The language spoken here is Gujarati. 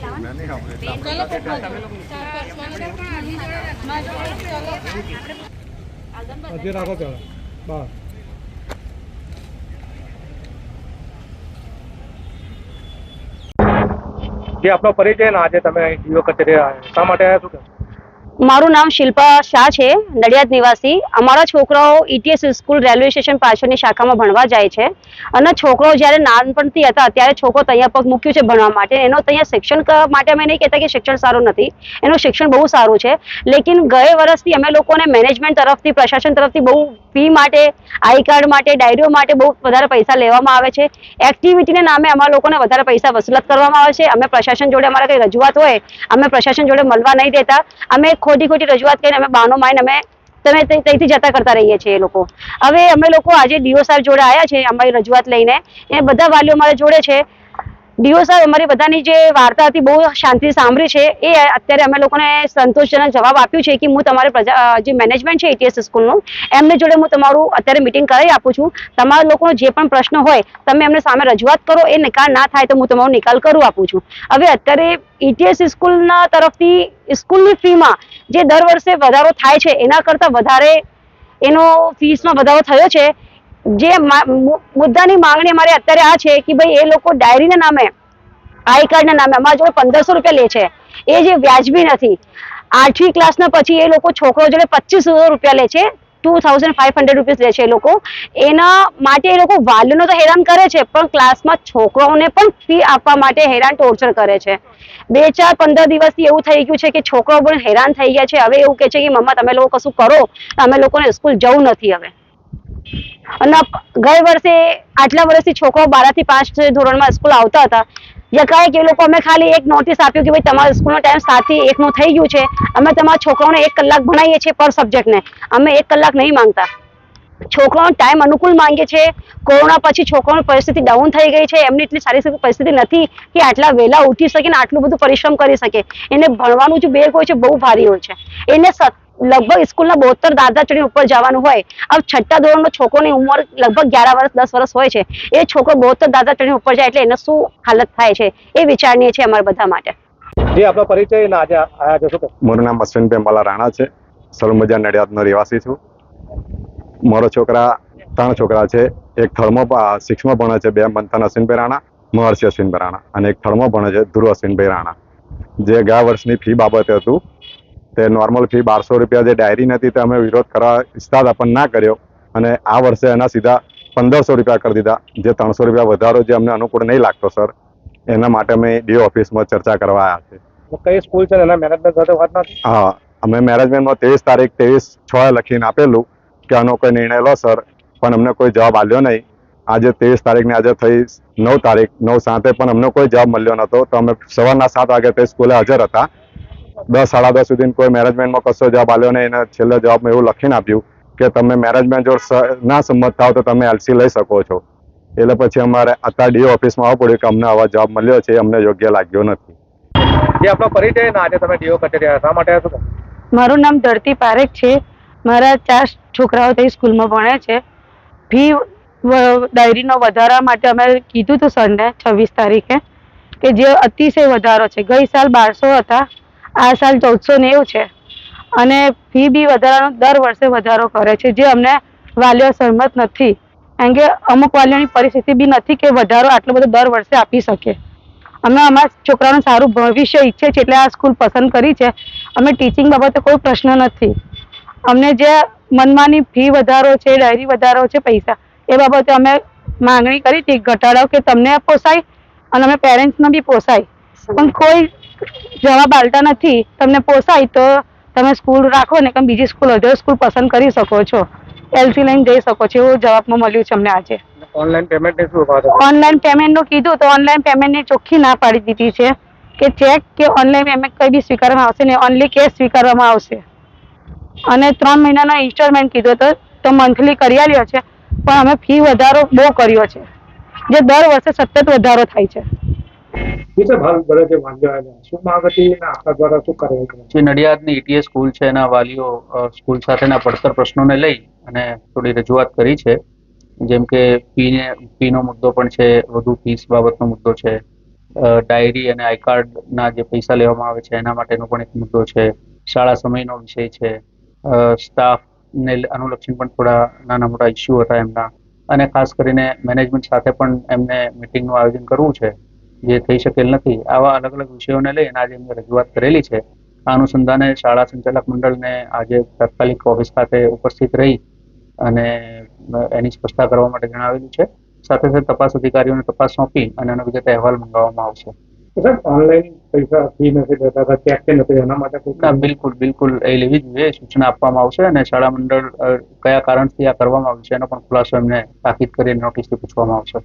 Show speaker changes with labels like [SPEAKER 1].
[SPEAKER 1] જે આપનો પરિચય ને આજે તમે ડીઓ કચેરી શા માટે આવ્યા છો?
[SPEAKER 2] મારું નામ શિલ્પા શાહ છે, નડિયાદ નિવાસી. અમારા છોકરાઓ ETS સ્કૂલ રેલવે સ્ટેશન પાછળની શાખામાં ભણવા જાય છે અને છોકરાઓ જ્યારે નાનપણથી હતા ત્યારે છોકરો ત્યાં પગ મૂક્યું છે ભણવા માટે. એનો ત્યાં શિક્ષણ માટે અમે નહીં કહેતા કે શિક્ષણ સારું નથી, એનું શિક્ષણ બહુ સારું છે. લેકિન ગયા વર્ષથી અમે લોકોને મેનેજમેન્ટ તરફથી, પ્રશાસન તરફથી બહુ ફી માટે, આઈ કાર્ડ માટે, ડાયરીઓ માટે બહુ વધારે પૈસા લેવામાં આવે છે. એક્ટિવિટીને નામે અમારા લોકોને વધારે પૈસા વસૂલાત કરવામાં આવે છે. અમે પ્રશાસન જોડે અમારા કંઈ રજૂઆત હોય અમે પ્રશાસન જોડે મળવા નહીં દેતા. અમે ખોટી રજૂઆત કરીને અમે બહાનો મારીને અમે તમે ત્યાંથી જતા કરતા રહીએ છીએ. એ લોકો હવે અમે લોકો આજે ડીઓ સાહેબ જોડે આવ્યા છે અમારી રજૂઆત લઈને. એ બધા વાલીઓ અમારા જોડે છે. ડીઓ સાહેબ અમારી બધાની જે વાર્તા હતી બહુ શાંતિથી સાંભળી છે. એ અત્યારે અમે લોકોને સંતોષજનક જવાબ આપ્યું છે કે હું તમારે જે મેનેજમેન્ટ છે ETS સ્કૂલનું એમને જોડે હું તમારું અત્યારે મિટિંગ કરાવી આપું છું. તમારા લોકોનો જે પણ પ્રશ્ન હોય તમે એમને સામે રજૂઆત કરો, એ નિકાલ ના થાય તો હું તમારો નિકાલ કરું આપું છું. હવે અત્યારે ETS સ્કૂલના તરફથી સ્કૂલની ફીમાં જે દર વર્ષે વધારો થાય છે એના કરતાં વધારે એનો ફીસમાં વધારો થયો છે. જે મુદ્દાની માંગણી અમારે અત્યારે આ છે કે ભાઈ એ લોકો ડાયરીના નામે, આઈ કાર્ડના નામે અમારા જોડે 1500 રૂપિયા લે છે. એ જે વ્યાજબી નથી. 8મી ક્લાસના પછી એ લોકો છોકરો જોડે 2500 રૂપિયા લે છે. 2500 રૂપીસ લે છે એ લોકો. એના માટે એ લોકો વાલીઓને તો હેરાન કરે છે પણ ક્લાસમાં છોકરાઓને પણ ફી આપવા માટે હેરાન ટોર્ચર કરે છે. 2-4-15 દિવસથી એવું થઈ ગયું છે કે છોકરાઓ પણ હેરાન થઈ ગયા છે. હવે એવું કહે છે કે મમ્મા તમે લોકો કશું કરો, અમે લોકોને સ્કૂલ જવું નથી હવે. અને ગયા વર્ષે આટલા વર્ષથી છોકરાઓ 12 થી 5 ધોરણમાં સ્કૂલ આવતા હતા. એકાએક એ લોકો અમે ખાલી એક નોટિસ આપ્યું કે ભાઈ તમારો સ્કૂલનો ટાઈમ 7 થી 1 નો થઈ ગયું છે. અમે તમારા છોકરાઓને 1 કલાક ભણાવીએ છીએ પર સબ્જેક્ટને. અમે 1 કલાક નહીં માંગતા. છોકરાઓનો ટાઈમ અનુકૂળ માંગે છે. કોરોના પછી છોકરાઓની પરિસ્થિતિ ડાઉન થઈ ગઈ છે. એમની એટલી સારી પરિસ્થિતિ નથી કે આટલા વહેલા ઉઠી શકે ને આટલું બધું પરિશ્રમ કરી શકે. એને ભણવાનું જે બેગ હોય છે બહુ ભારી હોય છે. એને લગભગ સ્કૂલના 72 દાદા ચડીને ઉપર જવાનું હોય. હવે 6ઠ્ઠા ધોરણનો છોકરોની ઉંમર લગભગ 11 વર્ષ 10 વર્ષ હોય છે. એ છોકરો 72 દાદા ચડીને ઉપર જાય એટલે એને શું હાલત થાય છે એ વિચારણીય છે અમારા બધા માટે.
[SPEAKER 1] જે આપનો પરિચય ને આજે આવ્યા છો?
[SPEAKER 3] મારું નામ અશ્વિનભાઈ અંબાલા રાણા છે. સલમજા નડિયાદનો રહેવાસી છું. મારો 3 છોકરા છે. એક 6માં ભણે છે, 2 મંથન અશ્વિનભાઈ રાણા, મહર્ષિ અશ્વિનભાઈ રાણા, અને એક 3માં ભણે છે ધ્રુવ અશ્વિનભાઈ રાણા. જે ગયા વર્ષની ફી બાબતે હતું તે નોર્મલ ફી 1200 રૂપિયા જે ડાયરી નથી તે અમે વિરોધ કરવા ઈચ્છતા હતા પણ ના કર્યો અને આ વર્ષે એના સીધા 1500 રૂપિયા કરી દીધા. જે 300 રૂપિયા વધારો જે અમને અનુકૂળ નહીં લાગતો સર, એના માટે અમે ડીઓ ઓફિસમાં ચર્ચા કરવા આવ્યા છે.
[SPEAKER 1] કઈ સ્કૂલ છે એના મેનેજમેન્ટ સાથે વાત નથી?
[SPEAKER 3] હા, અમે મેનેજમેન્ટમાં 23 તારીખ 23/6 લખીને આપેલું કે આનો કોઈ નિર્ણય લો સર, પણ અમને કોઈ જવાબ આપ્યો નહીં. આજે 23 તારીખને આજે થઈ 9 તારીખ 9/7 પણ અમને કોઈ જવાબ મળ્યો નતો. તો અમે સવારના 7 વાગે તે સ્કૂલે હાજર હતા. 10-10:30 સુધી કોઈ મેનેજમેન્ટમાં કશો જવાબ આપ્યો નહીં. અને છેલ્લે જવાબમાં એવું લખીને આપ્યું કે તમે મેનેજમેન્ટ જોડે ના સંમત થાવ તો તમે LC લઈ શકો છો. એટલે પછી અમારે અત્યારે ડીઓ ઓફિસમાં આવવું પડ્યું કે અમને આવા જવાબ મળ્યો છે, અમને યોગ્ય લાગ્યો નથી.
[SPEAKER 1] જે આપનો પરિચય ને આજે તમે ડીઓ કચેરી શા માટે આવ્યા છો?
[SPEAKER 4] મારું નામ ધરતી પારેખ છે. મારા 4 છોકરાઓ તે સ્કૂલમાં ભણે છે. ફી ડાયરીનો વધારા માટે અમે કીધું હતું સરને 26 તારીખે કે જે અતિશય વધારો છે. ગઈ સાલ 1200 હતા, આ સાલ 1490 છે. અને ફી બી વધારાનો દર વર્ષે વધારો કરે છે, જે અમને વાલીઓ સહમત નથી. કારણ કે અમુક વાલીઓની પરિસ્થિતિ બી નથી કે વધારો આટલો બધો દર વર્ષે આપી શકે. અમે અમારા છોકરાઓનું સારું ભવિષ્ય ઈચ્છે છે એટલે આ સ્કૂલ પસંદ કરી છે. અમે ટીચિંગ બાબતે કોઈ પ્રશ્ન નથી. અમને જે મનમાની ફી વધારો છે, ડાયરી વધારો છે, પૈસા એ બાબતે અમે માંગણી કરી હતી ઘટાડો કે તમને પોસાય અને અમે પેરેન્ટ્સને બી પોસાય, પણ કોઈ જવાબ આલતા નથી. તમને પોસાય તો તમે સ્કૂલ રાખો ને કે બીજી સ્કૂલ અધર સ્કૂલ પસંદ કરી શકો છો, LC લઈને જઈ શકો છો, એવું જવાબમાં મળ્યું છે અમને આજે.
[SPEAKER 1] ઓનલાઈન પેમેન્ટની શું વાત?
[SPEAKER 4] ઓનલાઈન પેમેન્ટનું કીધું તો ઓનલાઈન પેમેન્ટની ચોખ્ખી ના પાડી દીધી છે કે ચેક કે ઓનલાઈન પેમેન્ટ કંઈ બી સ્વીકારવામાં આવશે ને, ઓનલી કેશ સ્વીકારવામાં આવશે. અને 3 મહિનાનો ઇન્સ્ટોલમેન્ટ કીધો તો મંથલી કરી આલ્યો છે, પણ અમે ફી વધારો બહુ કર્યો છે, જે દર વર્ષે સતત વધારો થાય છે.
[SPEAKER 5] નડિયાદની ETS સ્કૂલ છે એના વાલીઓ સ્કૂલ સાથેના પડતર પ્રશ્નોને લઈ અને થોડી રજૂઆત કરી છે. જેમ કે ફીનો મુદ્દો પણ છે, વધુ ફીસ બાબતનો મુદ્દો છે, ડાયરી અને આઈ કાર્ડના જે પૈસા લેવામાં આવે છે એના માટેનો પણ એક મુદ્દો છે. શાળા સમયનો વિષય છે. સ્ટાફને અનુલક્ષીને પણ થોડા નાના મોટા ઇસ્યુ હતા એમના, અને ખાસ કરીને મેનેજમેન્ટ સાથે પણ એમને મિટિંગનું આયોજન કરવું છે, જે થઈ શકેલ નથી. આવા અલગ અલગ વિષયોને લઈને આજે એમને રજૂઆત કરેલી છે. આ અનુસંધાને શાળા સંચાલક મંડળને આજે તાત્કાલિક ઓફિસ ખાતે ઉપસ્થિત રહી અને એની સ્પષ્ટતા કરવા માટે જણાવેલું છે. સાથે સાથે તપાસ અધિકારીઓને તપાસ સોંપી અને એનો વિગતે અહેવાલ મંગાવવામાં આવશે.
[SPEAKER 1] સાહેબ, ઓનલાઈન પૈસા ફી નથી દેતા હતા, ચેક કે નથી, એના માટે
[SPEAKER 5] ના, બિલકુલ એ લેવી જોઈએ, સૂચના આપવામાં આવશે અને શાળા મંડળ કયા કારણથી આ કરવામાં આવ્યું છે એનો પણ ખુલાસો એમને તાકીદ કરીને નોટિસથી પૂછવામાં આવશે.